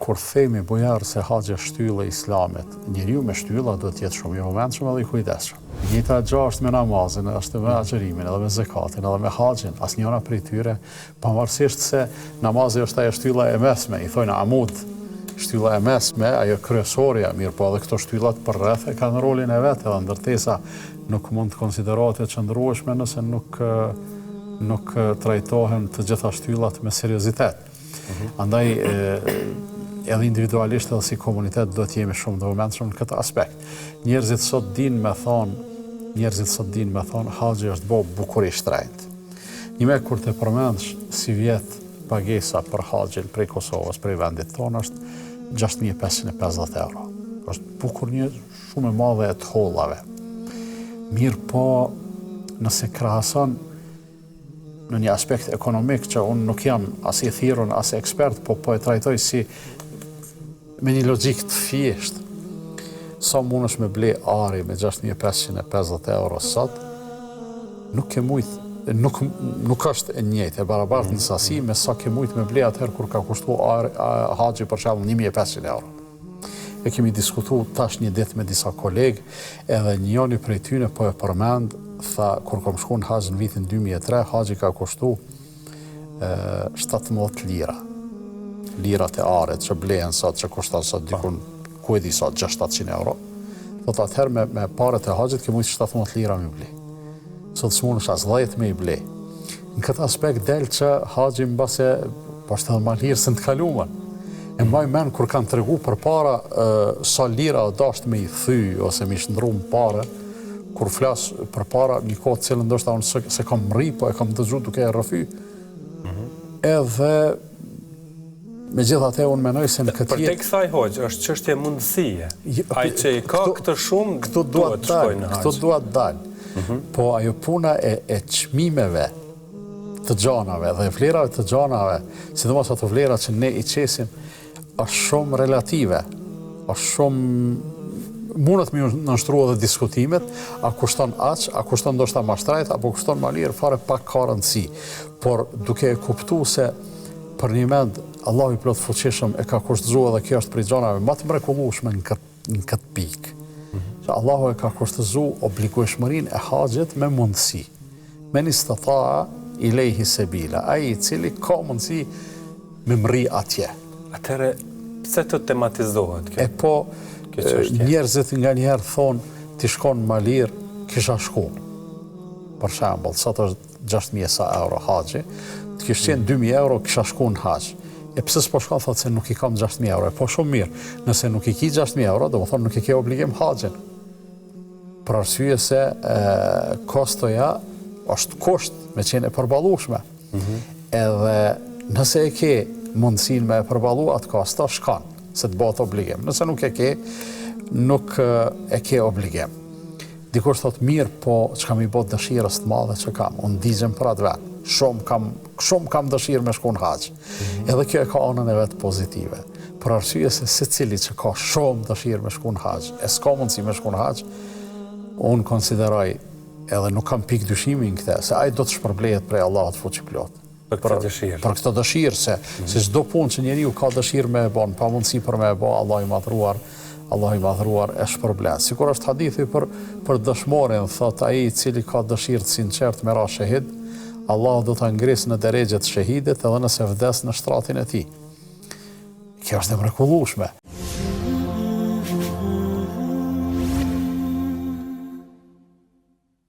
kur themi bujar se haxhi është shtylla e Islamit, njeriu me shtylla duhet të jetë shumë i vëmendshëm edhe i kujdesshëm. Njëta gjë është me namazin, është me agjërimin, edhe me zakatin, edhe me haxhin. Asnjëra prej tyre, pavarësisht se namazi është ajo shtylla e mesme, i thojnë amud, shtylla e mesme, ajo kryesorja, mirë po edhe këto shtyllat përreth e kanë rolin e vet, edhe ndërtesa nuk mund të konsiderohet e qëndrueshme nëse nuk trajtohen të gjitha shtyllat me seriozitet. Andaj edhe individualisht edhe si komunitet do të jemi shumë të vëmendshëm në këtë aspekt. Njerëzit sot dinë me thonë haxhi është bo bukurisht shtrenjtë. Një kur të përmendsh si vjet pagesa për haxhin prej Kosovës, prej vendit tonë është 6.550 euro. Është bukur një shumë e madhe e të hollave. Mirë po, nëse krahason në një aspekt ekonomik që unë nuk jam as i thirrur as ekspert, po e trajtoj si me një logjik të thjeshtë. Sa mundesh me ble ari me 6.550 euro sot, nuk është e njëjtë, e barabartë në sasi me sa ke mujt me ble atëherë kur ka kushtuar haxhi për shembull 1.500 euro. E kemi diskutuar tash një ditë me disa kolegë, edhe njëri prej tyre po e përmend, tha kur kam shkuar në haxh në vitin 2003, haxhi ka kushtuar 17 lira. Lirat e arit që blehen sot, që kushton sot dikun, ku e di sot, 600-700 euro. Thot atëherë me paret e haxhit ke mujt 17 lira me ble. Sot s'mundesh as 10 me i ble. Në këtë aspekt del që haxhi mbase po është edhe më lirë se në të kaluamën. E mbaj mend kur kanë tregu përpara sa lira o dasht me i thy ose me i shndru në pare, kur flas përpara një kohë të cilën ndoshta unë se kam rri, po e kam dëgju duke e rrëfy. Edhe megjithatë unë mendoj se në këtë për tek kësaj hoxh është çështje mundësie. Ai që i ka këtë shumë, këtu duhet të shkojnë në haxh. Këtu duhet dalë. Po ajo puna e çmimeve të gjanave dhe vlerave të gjanave, sidomos ato vlera që ne i qesim, është shumë relative. Është shumë mundet me nënshtrua dhe diskutimet, a kushton aq, a kushton ndoshta ma shtrejt, apo kushton ma lirë, fare pak ka rëndësi. Por duke e kuptu se për një mend, Allahu i plot fuqishëm e ka kushtëzuar dhe kjo është prej gjanave më të mrekullueshme në këtë pikë. Allahu e ka kushtëzuar obligueshmërinë e haxhit me mundësi. Men istata'a ilayhi sabila, ai i cili ka mundësi me mri atje. Atëherë pse të tematizohet kjo? E po njerëzit nga njëherë thonë ti shkon më lirë, kisha shku. Për shembull, sot është 6.000 euro haxhi, të kishte qenë 2.000 euro kisha shku në haxh. E pse s'po shkon thotë se nuk i kam 6.000 euro. Po shumë mirë, nëse nuk i ki 6.000 euro, do më thonë nuk i ke obligim haxhin. Për arsye se kostoja është kusht me qenë e përballueshme. Edhe nëse e ke mundësinë me e përballu atë kosto, shkon, se të bëhet obligim. Nëse nuk e ke, nuk e ke obligim. Dikush thotë mirë, po që kam i bot dëshirës të madhe që kam, unë digjem për atë vetë. Shumë kam dëshirë me shku në haxh. Edhe kjo e ka anën e vetë pozitive. Për arsye se secili që ka shumë dëshirë me shku në haxh, e s'ka mundësi me shku në haxh, unë konsideroj, edhe nuk kam pikë dyshimi në këtë, se ai do të shpërblehet prej Allahut fuqiplot. Për këtë dëshirë. Për këtë dëshirë, se çdo punë që njeriu ka dëshirë me e bën, pa mundësi për me e bë, Allahu i madhruar e shpërblet. Sikur është hadithi për dëshmorin, thot ai i cili ka dëshirë të sinqert me ra shahid, Allah do ta ngrisë në derexhet shahidit edhe nëse vdes në shtratin e tij. Kjo është e mrekullueshme.